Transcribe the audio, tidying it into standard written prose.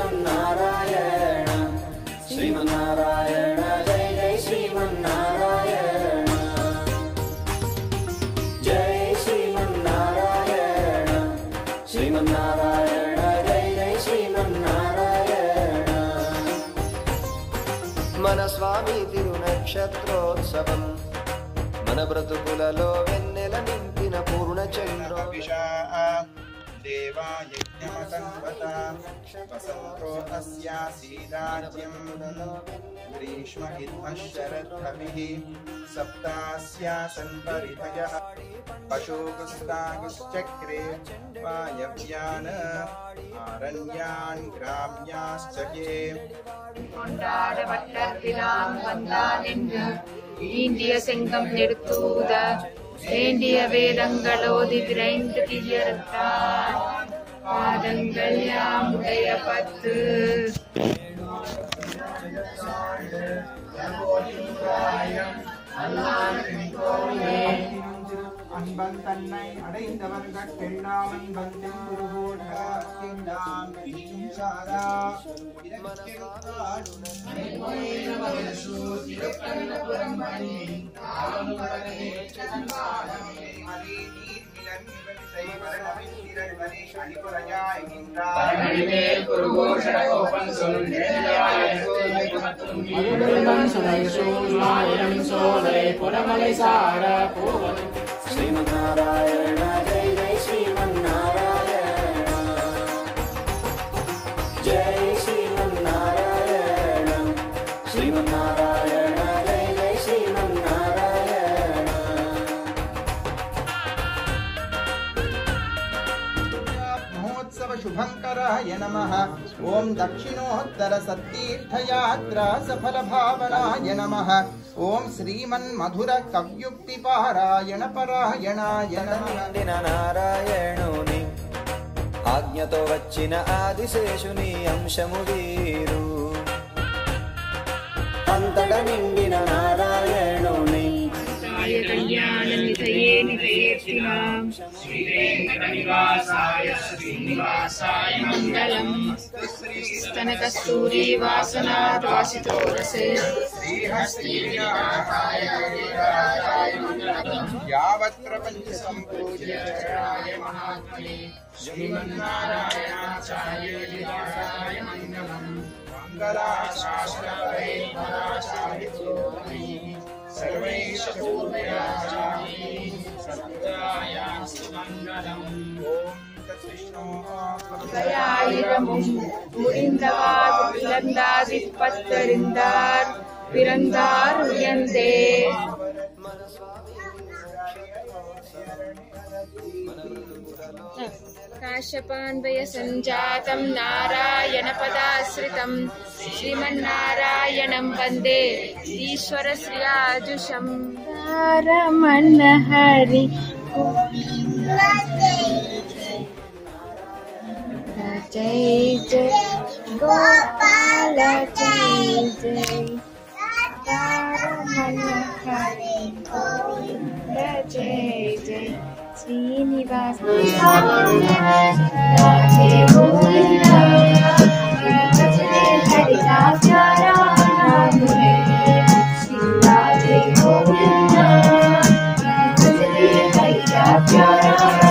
श्रीमन्नारायण श्रीमन्नारायण जय जय श्रीमन्नारायण जय श्रीमन्नारायण श्रीमन्नारायण जय जय श्रीमन्नारायण मन स्वामी तिरुनक्षत्रोत्सवं मन ब्रतुकुలలో వెన్నెల నింపిన పూర్ణ చంద్రోభిషా देवा यज्ञमतन्वता वसन्तो अस्यासीदाज्यं ग्रीष्म इद्मः शरद्भविः सप्तास्यासन् परितयः पशुपुस्तागश्चक्रे वायव्यान् आरण्यान् ग्राम्याश्च ये கொண்டாடப்பட்டதிலாம் வந்தானென்று ஈண்டிய செங்கம் நெடுத்தூத வேண்டிய வேதங்களோதி விரைந்து தியறுத்தான் பாதங்கள் யாமுடைய 10 அன்பன் தன்னை அடைந்தவர்கள் பெண்ணாமன் வந்தென் குருகோடாம் சாரா श्रीमन्नारायण जय जय श्रीमन्नारायण जय श्रीमन्नारायण श्रीमन्नारायण जय जय श्रीमन्नारायण महोत्सव शुभंकराय नमः ओम दक्षिणोत्तर सत्तीर्थयात्रा सफल भावनाय नमः ओम श्रीमन् मधुर कव्युक्ति पारायण परायणाय नमः नारायणुनि आज्ञतो వచ్చిన ఆదిశేషుని అంశము వీరు అంతట నిండిన నారాయణుని కళ్యాణ నిధయే నిధయేర్తినాం శ్రీ వెంకట నివాసాయ శ్రీనివాసాయ మంగళం స్తన కస్తూరి వాసనాత్ వాసితో రసే శ్రీహస్తి వినాయకాయ మంగళం యావత్ ప్రపంచ సంపూజ్య మహాత్మనే శ్రీమన్నారాయణాచార్య వినాయకాయ మంగళం మంగళాశాస్త్రపరే పరాచార్యతో सर्वेश पूर्वयाचार्ये सत्यायास्तु मङ्गलम् ॐ तत्विष्णु दयायिरमुम् मुरिन्दवाद् विलन्दादिपत्तरिन्दार् विरन्दार् उयन्ते काश्यपान्वय संजातं नारायण पदाश्रितं श्रीमन्नारायणं वन्दे ईश्वर श्रियाजुषं रमण हरि जय जय गोपाल जय जय रमण हरि गोविंद जय जय श्रीनिवास राधे गोविंद हरिदा प्यारा नाम है श्री राधे गोविंद हरिदा प्यारा